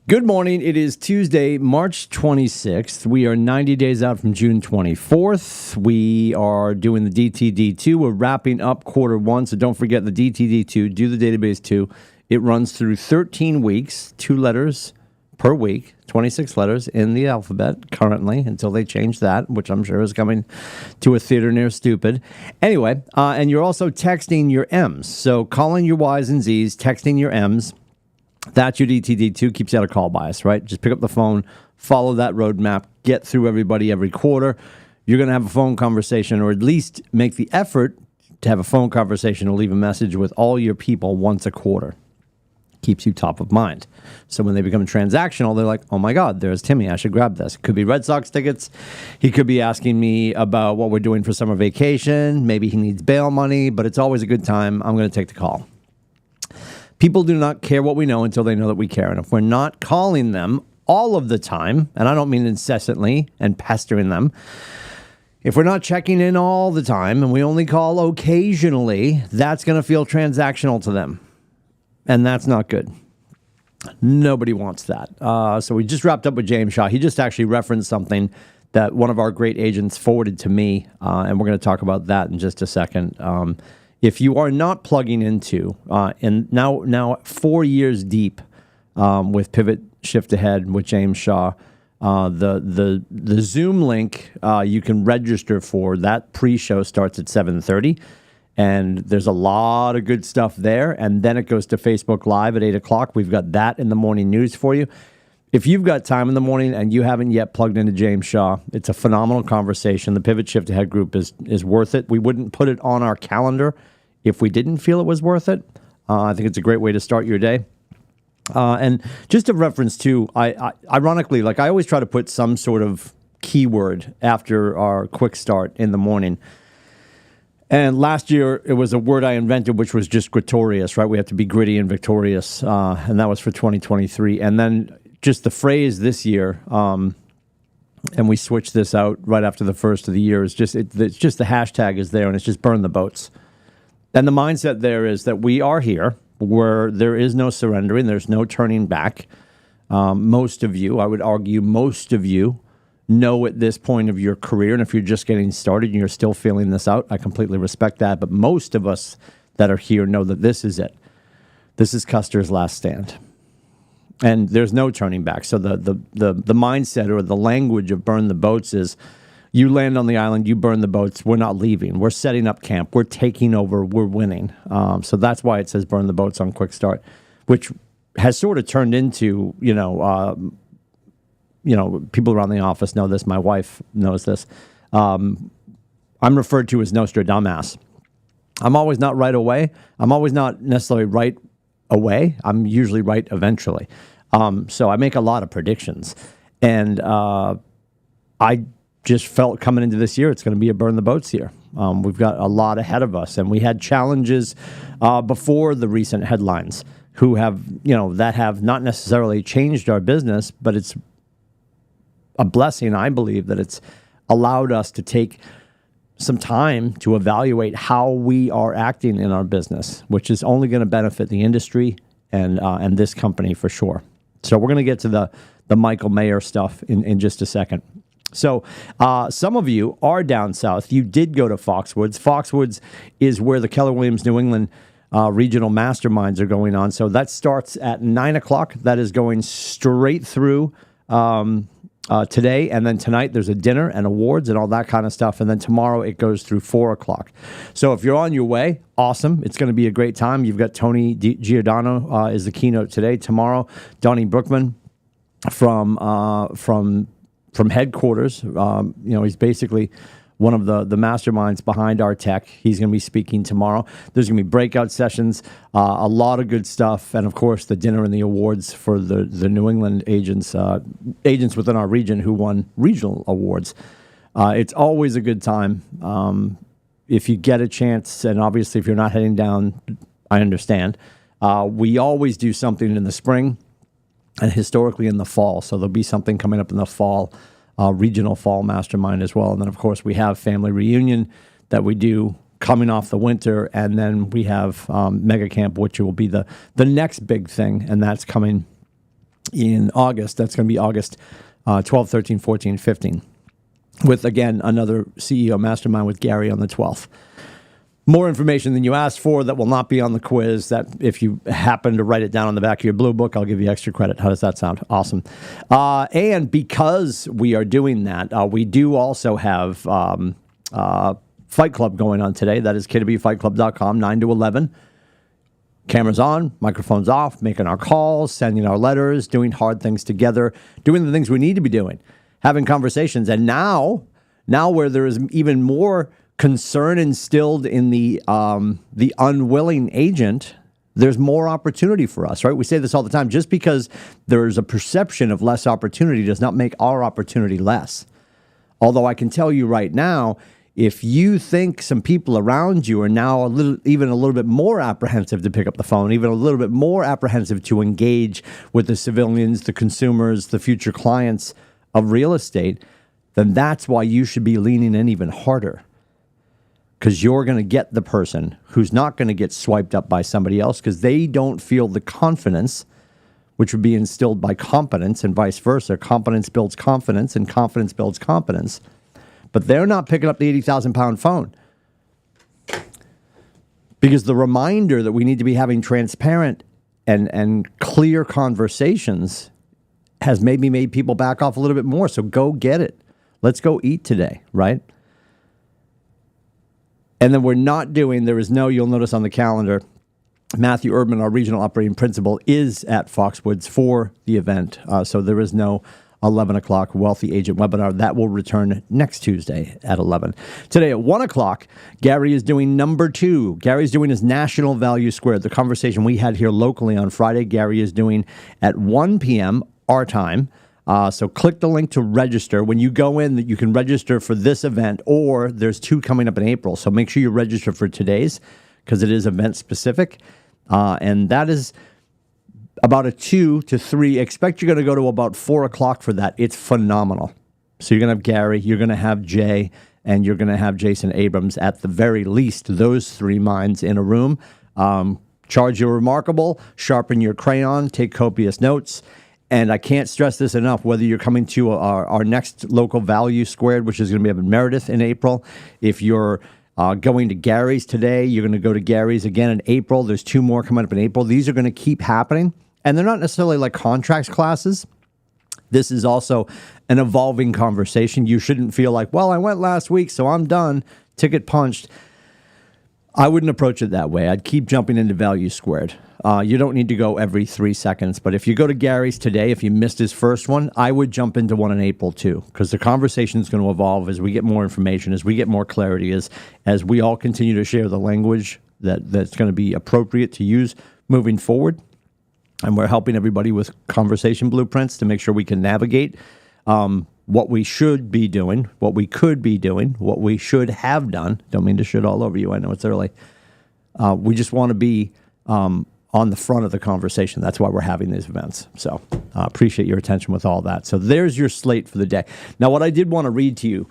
Good morning. It is Tuesday, March 26th. We are 90 days out from June 24th. We are doing the DTD2. We're wrapping up quarter one, so don't forget the DTD2. Do the database 2. It runs through 13 weeks, 2 letters per week, 26 letters in the alphabet currently until they change that, which I'm sure is coming to a theater near stupid. Anyway, and you're also texting your M's. So calling your Y's and Z's, texting your M's. That's your DTD2, keeps you out of call bias, right? Just pick up the phone, follow that roadmap, get through everybody every quarter. You're going to have a phone conversation, or at least make the effort to have a phone conversation or leave a message with all your people once a quarter. Keeps you top of mind. So when they become transactional, they're like, oh my God, there's Timmy, I should grab this. It could be Red Sox tickets. He could be asking me about what we're doing for summer vacation. Maybe he needs bail money, but it's always a good time. I'm going to take the call. People do not care what we know until they know that we care. And if we're not calling them all of the time, and I don't mean incessantly and pestering them, if we're not checking in all the time and we only call occasionally, that's going to feel transactional to them. And that's not good. Nobody wants that. So we just wrapped up with James Shaw. He just actually referenced something that one of our great agents forwarded to me, and we're going to talk about that in just a second. If you are not plugging into, and now 4 years deep with Pivot Shift Ahead with James Shaw, the Zoom link you can register for, that pre-show starts at 7:30, and there's a lot of good stuff there, and then it goes to Facebook Live at 8 o'clock. We've got that in the morning news for you. If you've got time in the morning and you haven't yet plugged into James Shaw, it's a phenomenal conversation. The Pivot Shift Ahead group is worth it. We wouldn't put it on our calendar if we didn't feel it was worth it. I think it's a great way to start your day. And just a reference to, ironically, like I always try to put some sort of keyword after our quick start in the morning. And last year, it was a word I invented, which was just grittorious, right? We have to be gritty and victorious. And that was for 2023. And then just the phrase this year, and we switched this out right after the first of the year, it's just the hashtag is there, and it's just burn the boats. And the mindset there is that we are here where there is no surrendering, there's no turning back. Most of you, I would argue most of you, know at this point of your career, and if you're just getting started and you're still feeling this out, I completely respect that. But most of us that are here know that this is it. This is Custer's last stand. And there's no turning back. So the mindset or the language of burn the boats is, you land on the island, you burn the boats, we're not leaving. We're setting up camp. We're taking over. We're winning. So that's why it says burn the boats on Quick Start, which has sort of turned into, people around the office know this. My wife knows this. I'm referred to as Nostradamus. I'm always not right away. I'm always not necessarily right away. I'm usually right eventually. So I make a lot of predictions. And I just felt coming into this year, it's going to be a burn the boats year. We've got a lot ahead of us, and we had challenges before the recent headlines that have not necessarily changed our business, but it's a blessing, I believe, that it's allowed us to take some time to evaluate how we are acting in our business, which is only going to benefit the industry and this company for sure. So we're going to get to the Michael Mayer stuff in just a second. So some of you are down south. You did go to Foxwoods. Foxwoods is where the Keller Williams New England regional masterminds are going on. So that starts at 9 o'clock. That is going straight through today. And then tonight there's a dinner and awards and all that kind of stuff. And then tomorrow it goes through 4 o'clock. So if you're on your way, awesome. It's going to be a great time. You've got Tony Giordano is the keynote today. Tomorrow, Donnie Brookman from headquarters. He's basically one of the masterminds behind our tech. He's going to be speaking tomorrow. There's going to be breakout sessions, a lot of good stuff, and of course the dinner and the awards for the New England agents within our region who won regional awards. It's always a good time. If you get a chance, and obviously if you're not heading down, I understand. We always do something in the spring and historically in the fall. So there'll be something coming up in the fall, regional fall mastermind as well. And then, of course, we have family reunion that we do coming off the winter. And then we have Mega Camp, which will be the next big thing. And that's coming in August. That's going to be August 12, 13, 14, 15. With, again, another CEO mastermind with Gary on the 12th. More information than you asked for that will not be on the quiz. That if you happen to write it down on the back of your blue book, I'll give you extra credit. How does that sound? Awesome. And because we are doing that, we do also have Fight Club going on today. That is KWFightClub.com, 9 to 11. Cameras on, microphones off, making our calls, sending our letters, doing hard things together, doing the things we need to be doing, having conversations. And now where there is even more concern instilled in the unwilling agent, there's more opportunity for us, right? We say this all the time. Just because there's a perception of less opportunity does not make our opportunity less. Although I can tell you right now, if you think some people around you are now even a little bit more apprehensive to pick up the phone, even a little bit more apprehensive to engage with the civilians, the consumers, the future clients of real estate, then that's why you should be leaning in even harder. Because you're going to get the person who's not going to get swiped up by somebody else because they don't feel the confidence, which would be instilled by competence and vice versa. Competence builds confidence and confidence builds competence. But they're not picking up the 80,000-pound phone. Because the reminder that we need to be having transparent and clear conversations has maybe made people back off a little bit more. So go get it. Let's go eat today, right? And then you'll notice on the calendar, Matthew Erdman, our regional operating principal, is at Foxwoods for the event. So there is no 11 o'clock Wealthy Agent webinar. That will return next Tuesday at 11. Today at 1 o'clock, Gary is doing number 2. Gary's doing his National Value Squared, the conversation we had here locally on Friday. Gary is doing at 1 p.m. our time. So click the link to register. When you go in, you can register for this event, or there's 2 coming up in April. So make sure you register for today's because it is event specific. And that is about a 2 to 3. Expect you're going to go to about 4 o'clock for that. It's phenomenal. So you're going to have Gary, you're going to have Jay, and you're going to have Jason Abrams. At the very least, those 3 minds in a room. Charge your remarkable, sharpen your crayon, take copious notes. And I can't stress this enough, whether you're coming to our next local Value Squared, which is going to be up in Meredith in April. If you're going to Gary's today, you're going to go to Gary's again in April. There's 2 more coming up in April. These are going to keep happening. And they're not necessarily like contracts classes. This is also an evolving conversation. You shouldn't feel like, well, I went last week, so I'm done. Ticket punched. I wouldn't approach it that way. I'd keep jumping into Value Squared. You don't need to go every 3 seconds. But if you go to Gary's today, if you missed his first one, I would jump into one in April too, because the conversation is going to evolve as we get more information, as we get more clarity, as we all continue to share the language that's going to be appropriate to use moving forward. And we're helping everybody with conversation blueprints to make sure we can navigate what we should be doing, what we could be doing, what we should have done. Don't mean to shit all over you. I know it's early. We just want to be on the front of the conversation. That's why we're having these events. So appreciate your attention with all that. So there's your slate for the day. Now, what I did want to read to you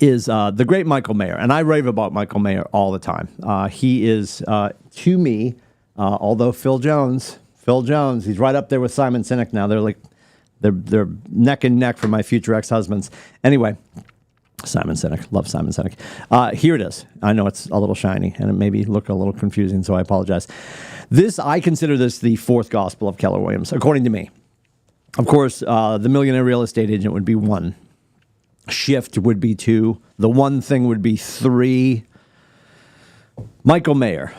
is the great Michael Mayer. And I rave about Michael Mayer all the time. He is, to me, although Phil Jones, he's right up there with Simon Sinek now. They're neck and neck for my future ex-husbands. Anyway, Simon Sinek. Love Simon Sinek. Here it is. I know it's a little shiny, and it may look a little confusing, so I apologize. I consider this the 4th gospel of Keller Williams, according to me. Of course, the millionaire real estate agent would be 1. Shift would be 2. The one thing would be 3. Michael Mayer.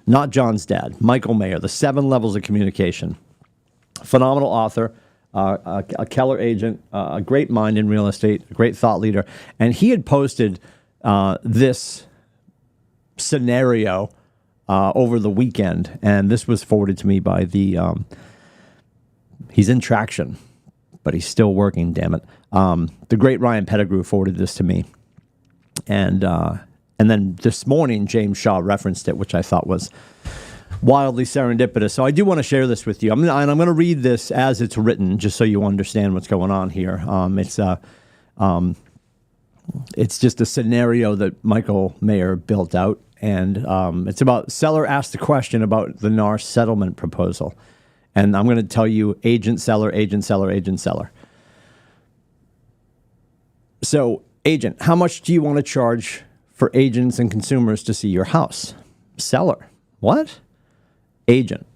Not John's dad, Michael Mayer, The 7 Levels of Communication. Phenomenal author, a Keller agent, a great mind in real estate, a great thought leader. And he had posted this scenario over the weekend. And this was forwarded to me by he's in traction, but he's still working, damn it. The great Ryan Pettigrew forwarded this to me. And then this morning, James Shaw referenced it, which I thought was wildly serendipitous. So I do want to share this with you. I'm going to read this as it's written, just so you understand what's going on here. It's just a scenario that Michael Mayer built out, and it's about seller asked a question about the NAR settlement proposal. And I'm going to tell you agent, seller, agent, seller, agent, seller. So, agent, how much do you want to charge for agents and consumers to see your house? Seller, what? Agent.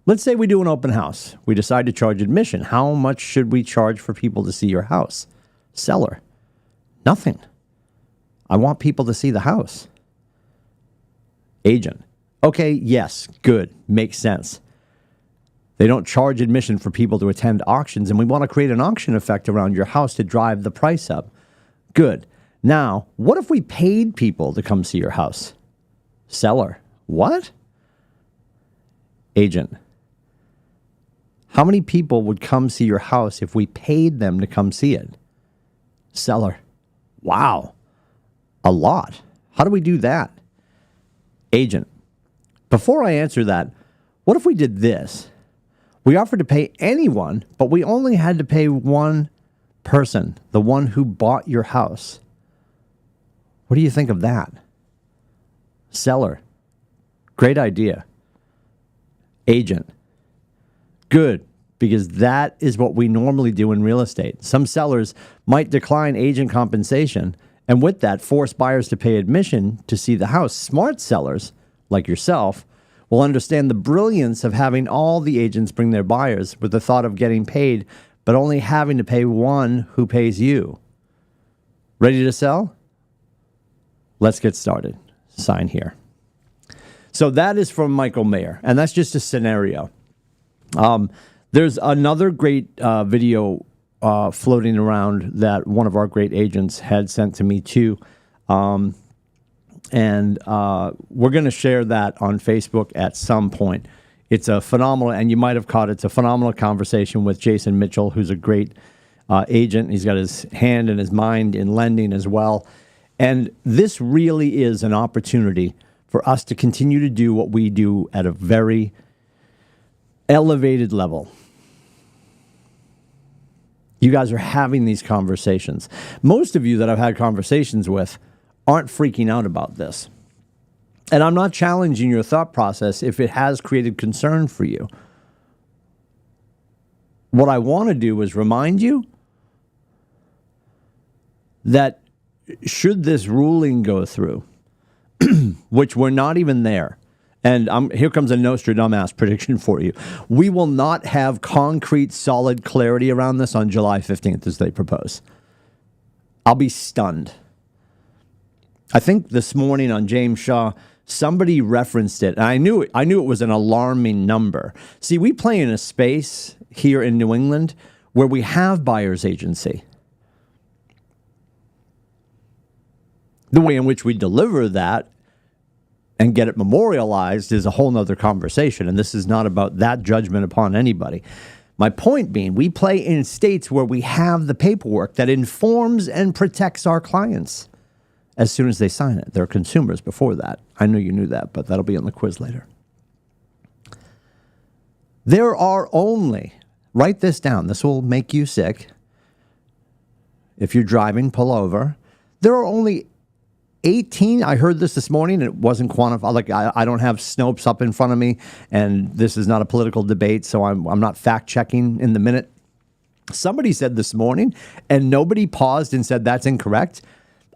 Let's say we do an open house. We decide to charge admission. How much should we charge for people to see your house? Seller, nothing. I want people to see the house. Agent, okay, yes, good, makes sense. They don't charge admission for people to attend auctions, and we want to create an auction effect around your house to drive the price up. Good. Now, what if we paid people to come see your house? Seller, what? Agent, how many people would come see your house if we paid them to come see it? Seller, wow, a lot. How do we do that? Agent, before I answer that, what if we did this? We offered to pay anyone, but we only had to pay one person, the one who bought your house. What do you think of that? Seller, great idea. Agent, good, because that is what we normally do in real estate. Some sellers might decline agent compensation, and with that, force buyers to pay admission to see the house. Smart sellers, like yourself, will understand the brilliance of having all the agents bring their buyers with the thought of getting paid, but only having to pay one who pays you. Ready to sell? Let's get started. Sign here. So that is from Michael Mayer, and that's just a scenario. There's another great video floating around that one of our great agents had sent to me too. And we're going to share that on Facebook at some point. It's a phenomenal, and you might have caught it, it's a phenomenal conversation with Jason Mitchell, who's a great agent. He's got his hand and his mind in lending as well. And this really is an opportunity for us to continue to do what we do at a very elevated level. You guys are having these conversations. Most of you that I've had conversations with aren't freaking out about this. And I'm not challenging your thought process if it has created concern for you. What I want to do is remind you that should this ruling go through, which we're not even there, and here comes a Nostradamus prediction for you. We will not have concrete, solid clarity around this on July 15th as they propose. I'll be stunned. I think this morning on James Shaw, somebody referenced it, and I knew it was an alarming number. See, we play in a space here in New England where we have buyer's agency. The way in which we deliver that and get it memorialized is a whole nother conversation, and this is not about that judgment upon anybody. My point being, we play in states where we have the paperwork that informs and protects our clients as soon as they sign it. They're consumers before that. I know you knew that, but that'll be on the quiz later. There are only, write this down, this will make you sick. If you're driving, pull over. There are only 18, I heard this morning, it wasn't quantified. Like I don't have Snopes up in front of me, and this is not a political debate, so I'm not fact-checking in the minute. Somebody said this morning, and nobody paused and said that's incorrect.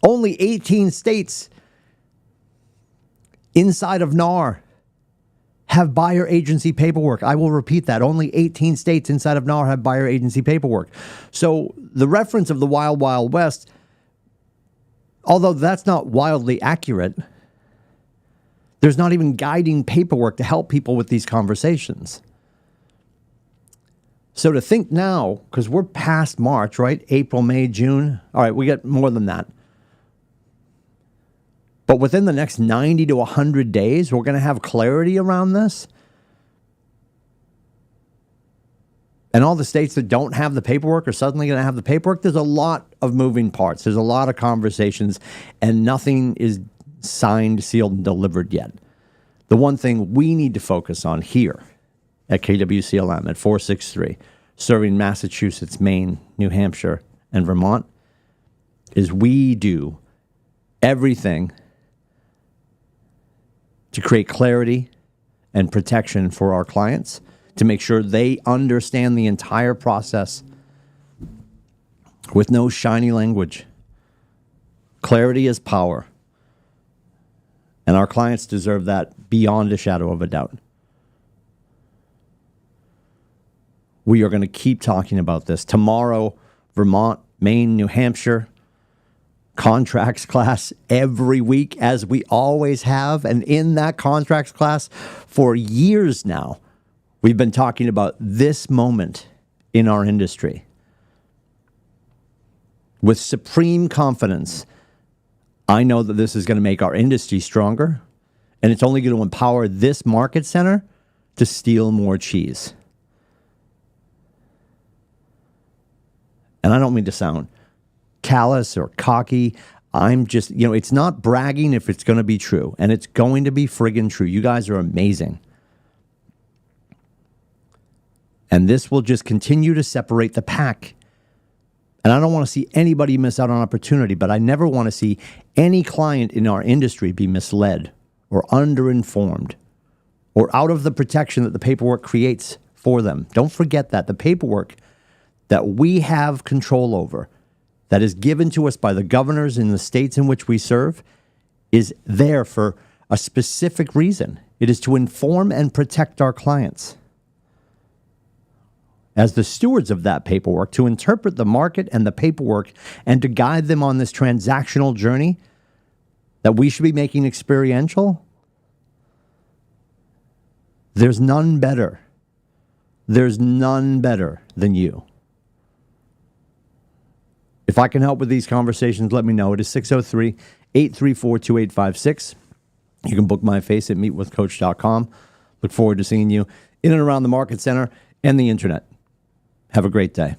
Only 18 states inside of NAR have buyer agency paperwork. I will repeat that. Only 18 states inside of NAR have buyer agency paperwork. So the reference of the Wild Wild West, although that's not wildly accurate, there's not even guiding paperwork to help people with these conversations. So to think now, because we're past March, right? April, May, June. All right, we get more than that. But within the next 90 to 100 days, we're going to have clarity around this. And all the states that don't have the paperwork are suddenly going to have the paperwork. There's a lot of moving parts. There's a lot of conversations, and nothing is signed, sealed, and delivered yet. The one thing we need to focus on here at KWCLM at 463, serving Massachusetts, Maine, New Hampshire, and Vermont, is we do everything to create clarity and protection for our clients, to make sure they understand the entire process with no shiny language. Clarity is power. And our clients deserve that beyond a shadow of a doubt. We are going to keep talking about this. Tomorrow, Vermont, Maine, New Hampshire, contracts class every week, as we always have. And in that contracts class for years now, we've been talking about this moment in our industry. With supreme confidence, I know that this is going to make our industry stronger, and it's only going to empower this market center to steal more cheese. And I don't mean to sound callous or cocky. I'm just, it's not bragging if it's going to be true. And it's going to be friggin' true. You guys are amazing. And this will just continue to separate the pack. And I don't want to see anybody miss out on opportunity, but I never want to see any client in our industry be misled or underinformed or out of the protection that the paperwork creates for them. Don't forget that the paperwork that we have control over, that is given to us by the governors in the states in which we serve, is there for a specific reason. It is to inform and protect our clients. As the stewards of that paperwork, to interpret the market and the paperwork and to guide them on this transactional journey that we should be making experiential, there's none better. There's none better than you. If I can help with these conversations, let me know. It is 603-834-2856. You can book my face at meetwithcoach.com. Look forward to seeing you in and around the Market Center and the internet. Have a great day.